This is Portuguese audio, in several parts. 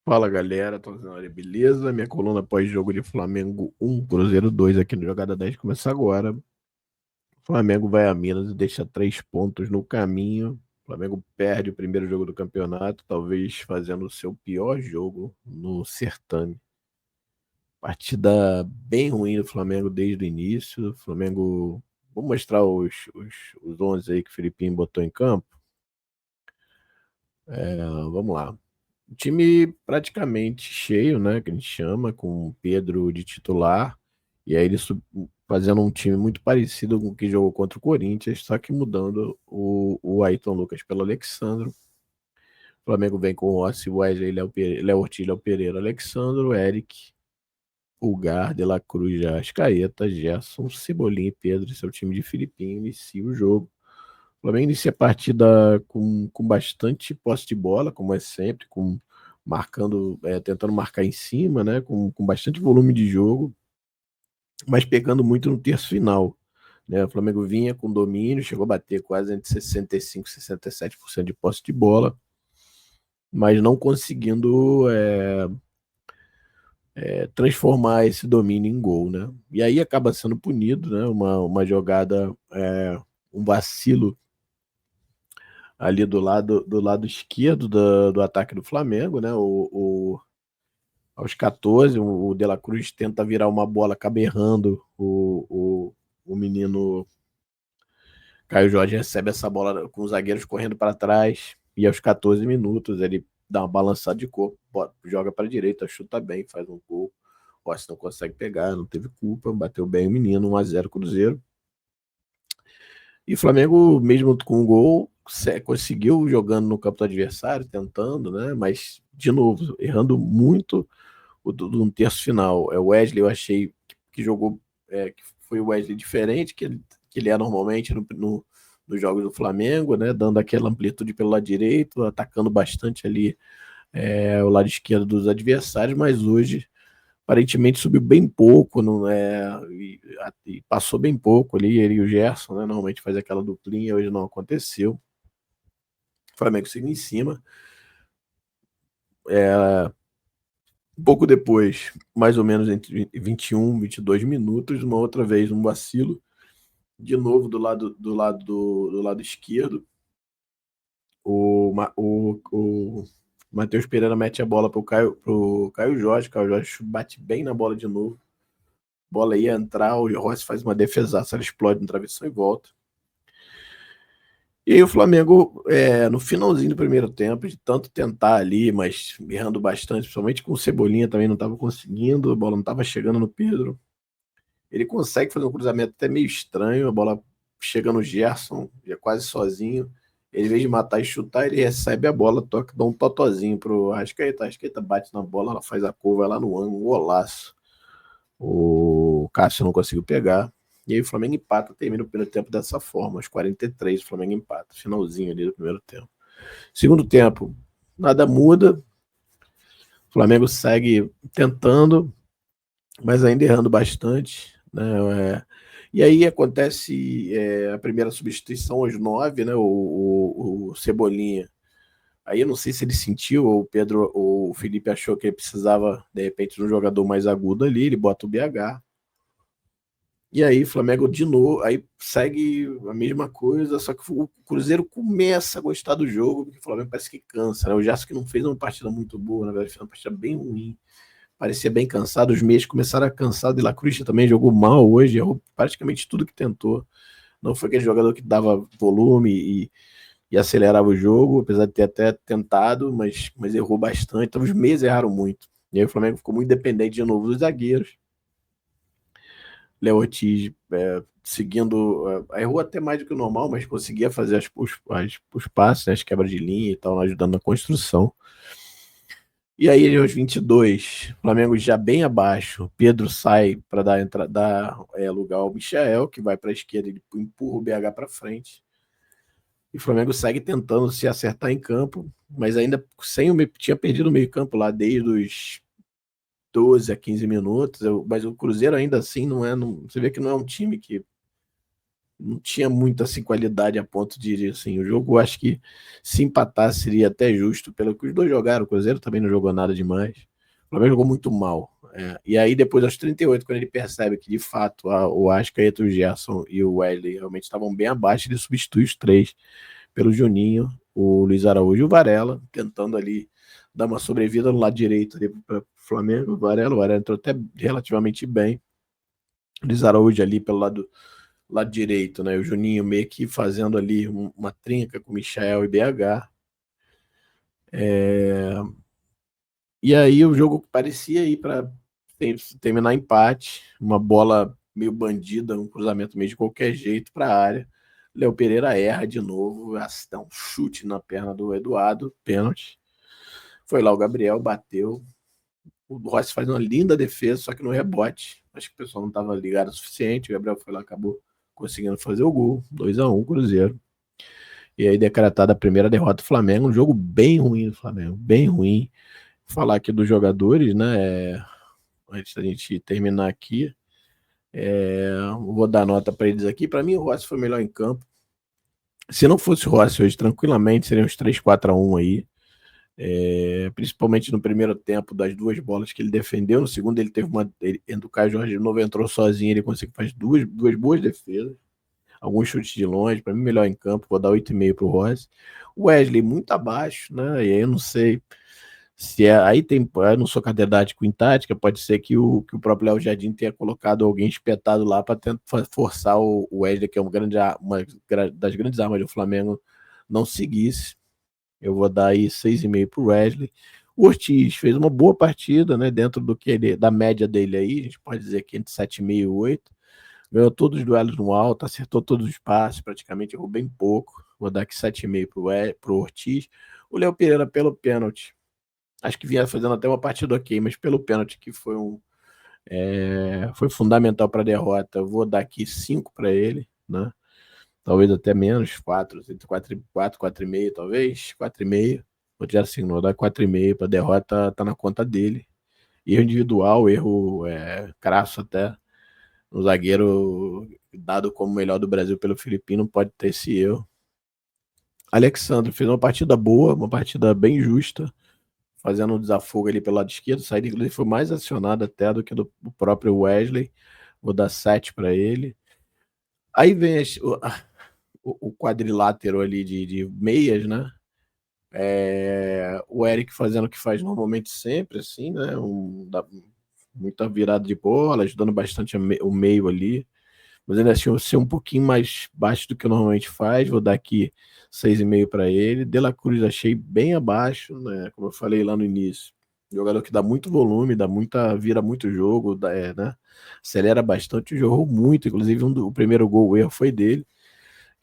Fala galera, tô fazendo área, beleza? Minha coluna pós-jogo de Flamengo 1, Cruzeiro 2 aqui no Jogada 10 começa agora. O Flamengo vai a Minas e deixa 3 pontos no caminho. O Flamengo perde o primeiro jogo do campeonato, talvez fazendo o seu pior jogo no certame. Partida bem ruim do Flamengo desde o início. O Flamengo. Vou mostrar os 11 aí que o Filipinho botou em campo. Vamos lá. O time praticamente cheio, né? Que a gente chama, com o Pedro de titular. E aí ele fazendo um time muito parecido com o que jogou contra o Corinthians, só que mudando o Ayrton Lucas pelo Alexandro. O Flamengo vem com o Rossi, Wesley, Léo Ortiz, Léo Pereira, Alexandro, Eric, Pulgar, De La Cruz, Arrascaeta, Gerson, Cebolinha e Pedro. Esse é o time de Filipinho, inicia o jogo. O Flamengo inicia a partida com bastante posse de bola, como é sempre, tentando marcar em cima, né? Com bastante volume de jogo, mas pegando muito no terço final. Né? O Flamengo vinha com domínio, chegou a bater quase entre 65% e 67% de posse de bola, mas não conseguindo transformar esse domínio em gol. Né? E aí acaba sendo punido, né? Uma jogada, um vacilo ali do lado esquerdo do ataque do Flamengo, né? Aos 14, o De La Cruz tenta virar uma bola, acaba errando. O menino Caio Jorge recebe essa bola com os zagueiros correndo para trás. E aos 14 minutos ele dá uma balançada de corpo, joga para a direita, chuta bem, faz um gol. O Rossi não consegue pegar, não teve culpa, bateu bem o menino, 1-0 Cruzeiro. E o Flamengo, mesmo com o gol, conseguiu jogando no campo do adversário, tentando, né? Mas, de novo, errando muito no terço final. O Wesley, eu achei que jogou, que foi o Wesley diferente que ele é normalmente nos jogos do Flamengo, né? Dando aquela amplitude pelo lado direito, atacando bastante ali o lado esquerdo dos adversários, mas hoje aparentemente subiu bem pouco, não e passou bem pouco ali, ele e o Gerson, né? Normalmente faz aquela duplinha, hoje não aconteceu. O Flamengo seguiu em cima. Um pouco depois, mais ou menos entre 21 e 22 minutos, uma outra vez um vacilo, de novo do lado esquerdo. O Matheus Pereira mete a bola pro Caio Jorge. O Caio Jorge bate bem na bola de novo. A bola ia entrar, o Rossi faz uma defesaça, ela explode no travessão e volta. E aí o Flamengo, no finalzinho do primeiro tempo, de tanto tentar ali, mas errando bastante, principalmente com o Cebolinha também não estava conseguindo, a bola não estava chegando no Pedro. Ele consegue fazer um cruzamento até meio estranho, a bola chega no Gerson, já quase sozinho. Ele, em vez de matar e chutar, ele recebe a bola, toca, dá um totozinho pro Arrascaeta. A Arrascaeta bate na bola, ela faz a curva lá no ângulo, um golaço. O Cássio não conseguiu pegar. E aí o Flamengo empata, termina o primeiro tempo dessa forma. Aos 43, o Flamengo empata. Finalzinho ali do primeiro tempo. Segundo tempo, nada muda. O Flamengo segue tentando, mas ainda errando bastante. Né? E aí acontece a primeira substituição aos 9, né? O Cebolinha. Aí eu não sei se ele sentiu, ou o Pedro, ou o Felipe achou que ele precisava, de repente, de um jogador mais agudo ali, ele bota o BH. E aí, o Flamengo de novo, aí segue a mesma coisa, só que o Cruzeiro começa a gostar do jogo, porque o Flamengo parece que cansa, né? O Gerson que não fez uma partida muito boa, na verdade, fez uma partida bem ruim, parecia bem cansado, os meios começaram a cansar, de La Cruz também jogou mal hoje, errou praticamente tudo que tentou, não foi aquele jogador que dava volume e acelerava o jogo, apesar de ter até tentado, mas errou bastante, então os meios erraram muito. E aí o Flamengo ficou muito dependente de novo dos zagueiros. Léo Ortiz seguindo, errou até mais do que o normal, mas conseguia fazer os passes, né, as quebras de linha e tal, ajudando na construção. E aí, aos 22, Flamengo já bem abaixo, Pedro sai para dar lugar ao Michael, que vai para a esquerda, ele empurra o BH para frente. E o Flamengo segue tentando se acertar em campo, mas ainda tinha perdido o meio-campo lá desde os 12 a 15 minutos, mas o Cruzeiro ainda assim não é. Você vê que não é um time que não tinha muita assim, qualidade a ponto de assim, o jogo eu acho que se empatar seria até justo pelo que os dois jogaram. O Cruzeiro também não jogou nada demais. O Flamengo jogou muito mal. E aí depois aos 38, quando ele percebe que de fato o Arrascaeta, o Gerson e o Wesley realmente estavam bem abaixo, ele substitui os três pelo Juninho, o Luiz Araújo e o Varela, tentando ali dar uma sobrevida no lado direito para o Flamengo. O Varela entrou até relativamente bem. O Luiz Araújo ali pelo lado direito, né? O Juninho meio que fazendo ali uma trinca com o Michael e BH. E aí o jogo parecia ir para terminar empate, uma bola meio bandida, um cruzamento meio de qualquer jeito para a área. Léo Pereira erra de novo, dá um chute na perna do Eduardo, pênalti. Foi lá o Gabriel, bateu. O Rossi faz uma linda defesa, só que no rebote. Acho que o pessoal não estava ligado o suficiente. O Gabriel foi lá, acabou conseguindo fazer o gol. 2-1, Cruzeiro. E aí decretada a primeira derrota do Flamengo. Um jogo bem ruim do Flamengo, bem ruim. Vou falar aqui dos jogadores, né? Antes da gente terminar aqui. Vou dar nota para eles aqui. Para mim, o Rossi foi melhor em campo. Se não fosse o Rossi hoje, tranquilamente, seriam uns 3-4-1 aí. Principalmente no primeiro tempo, das duas bolas que ele defendeu. No segundo, ele teve uma. O Caio Jorge de novo entrou sozinho, ele conseguiu fazer duas boas defesas. Alguns chutes de longe, para mim, melhor em campo. Vou dar 8,5 para o Rossi. O Wesley, muito abaixo, né? E aí eu não sei se é. Aí tem. Eu não sou catedrático em tática, pode ser que o próprio Léo Jardim tenha colocado alguém espetado lá para tentar forçar o Wesley, que é uma das grandes armas do Flamengo, não seguisse. Eu vou dar aí 6,5 para o Wesley. O Ortiz fez uma boa partida, né? Dentro da média dele aí, a gente pode dizer que entre 7,5 e 8. Ganhou todos os duelos no alto, acertou todos os passes, praticamente errou bem pouco. Vou dar aqui 7,5 para o Ortiz. O Léo Pereira pelo pênalti. Acho que vinha fazendo até uma partida ok, mas pelo pênalti que foi fundamental para a derrota. Eu vou dar aqui 5 para ele, né? Talvez até menos, 4, entre 4 e 4, 4,5 talvez, 4,5. Vou tirar assim, vou dar 4,5 para a derrota, tá na conta dele. Erro individual, erro crasso até. Um zagueiro dado como melhor do Brasil pelo Filipino pode ter esse erro. Alexandre fez uma partida boa, uma partida bem justa, fazendo um desafogo ali pelo lado esquerdo. Saída, inclusive, foi mais acionado até do que do próprio Wesley. Vou dar 7 para ele. Aí vem o quadrilátero ali de meias, né? O Eric fazendo o que faz normalmente sempre, assim, né? Muita virada de bola, ajudando bastante o meio ali. Mas ainda assim, ser um pouquinho mais baixo do que normalmente faz. Vou dar aqui 6,5 para ele. De La Cruz achei bem abaixo, né? Como eu falei lá no início. Jogador que dá muito volume, vira muito jogo, né? Acelera bastante, jogou muito. Inclusive, o primeiro gol, o erro foi dele.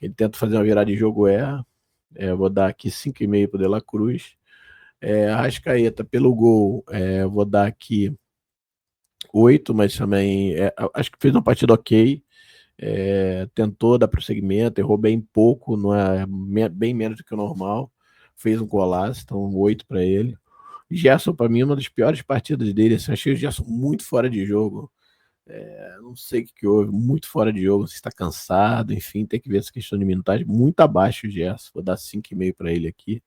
Ele tenta fazer uma virada de jogo, erra. Vou dar aqui 5,5 para o De La Cruz. Arrascaeta, pelo gol, vou dar aqui 8, mas também acho que fez uma partida ok. Tentou dar prosseguimento, errou bem pouco, não é bem menos do que o normal. Fez um golaço, então 8 para ele. Gerson, para mim, é uma das piores partidas dele. Assim, achei o Gerson muito fora de jogo. Não sei o que houve, muito fora de jogo. Se está cansado, enfim, tem que ver essa questão de minutagem. Muito abaixo o Gerson, vou dar 5,5 para ele aqui.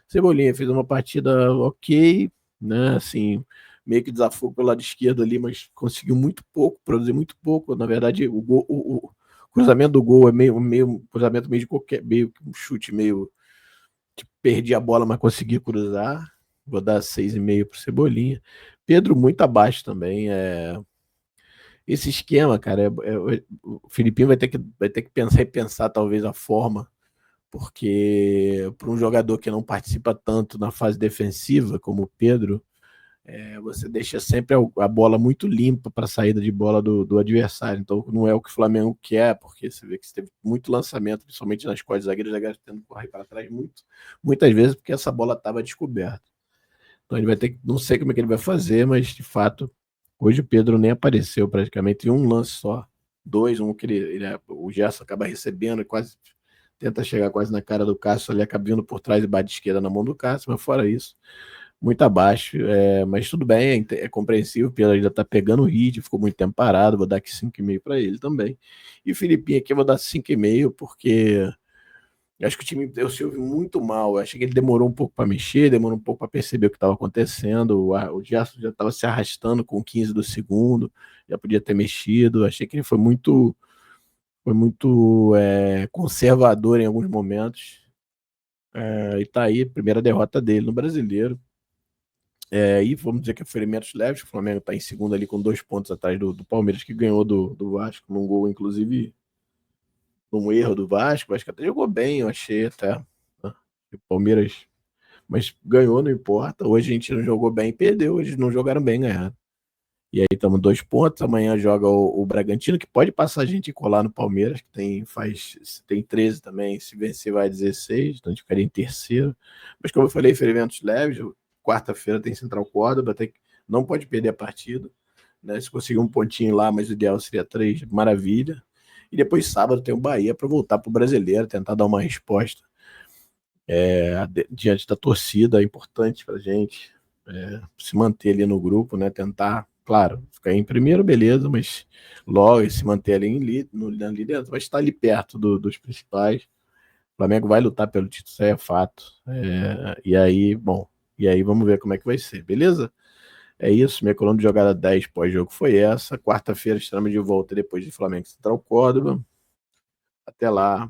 Cebolinha fez uma partida ok, né? Assim, meio que desafogo pelo lado esquerdo ali, mas conseguiu muito pouco, produzir muito pouco. Na verdade, o cruzamento do gol é meio cruzamento meio de qualquer, meio que um chute meio que perdi a bola, mas consegui cruzar. Vou dar 6,5 pro Cebolinha. Pedro muito abaixo também. Esse esquema, cara, o Filipinho vai ter que pensar talvez a forma, porque para um jogador que não participa tanto na fase defensiva como o Pedro, você deixa sempre a bola muito limpa para a saída de bola do adversário. Então não é o que o Flamengo quer, porque você vê que teve muito lançamento, principalmente nas costas zagueiros, zagueiros tendo que correr para trás muitas vezes, porque essa bola estava descoberta. Então ele vai ter que, não sei como é que ele vai fazer, mas de fato, hoje o Pedro nem apareceu praticamente em um lance só. Dois, um que o Gerson acaba recebendo, quase tenta chegar quase na cara do Cássio, ali acaba vindo por trás e bate esquerda na mão do Cássio, mas fora isso, muito abaixo, mas tudo bem, é compreensível, o Pedro ainda tá pegando o ritmo, ficou muito tempo parado, vou dar aqui 5,5 para ele também. E o Filipinho aqui eu vou dar 5,5 porque eu acho que o time se ouve muito mal. Eu achei que ele demorou um pouco para mexer, demorou um pouco para perceber o que estava acontecendo. O Gerson já estava se arrastando com 15 do segundo, já podia ter mexido. Eu achei que ele foi muito conservador em alguns momentos. E tá aí, primeira derrota dele no Brasileiro. E vamos dizer que é ferimentos leves. O Flamengo está em segundo ali com 2 pontos atrás do Palmeiras, que ganhou do Vasco, num gol, inclusive, num erro do Vasco. O Vasco até jogou bem, eu achei até. Né? O Palmeiras, mas ganhou, não importa. Hoje a gente não jogou bem, perdeu. Eles não jogaram bem, ganharam. E aí estamos 2 pontos. Amanhã joga o Bragantino, que pode passar a gente e colar no Palmeiras, que tem 13 também. Se vencer, vai 16. Então a gente ficaria em terceiro. Mas como eu falei, ferimentos leves. Quarta-feira tem Central Córdoba, não pode perder a partida. Né? Se conseguir um pontinho lá, mas o ideal seria 3, maravilha. E depois sábado tem o Bahia para voltar para o Brasileiro, tentar dar uma resposta diante da torcida. É importante para a gente se manter ali no grupo, né? Tentar, claro, ficar em primeiro, beleza, mas logo se manter ali na liderança, vai estar ali perto dos principais. O Flamengo vai lutar pelo título, isso aí é fato. E aí vamos ver como é que vai ser, beleza? É isso, minha coluna de jogada 10 pós-jogo foi essa. Quarta-feira estamos de volta depois de Flamengo Central Córdoba. Até lá.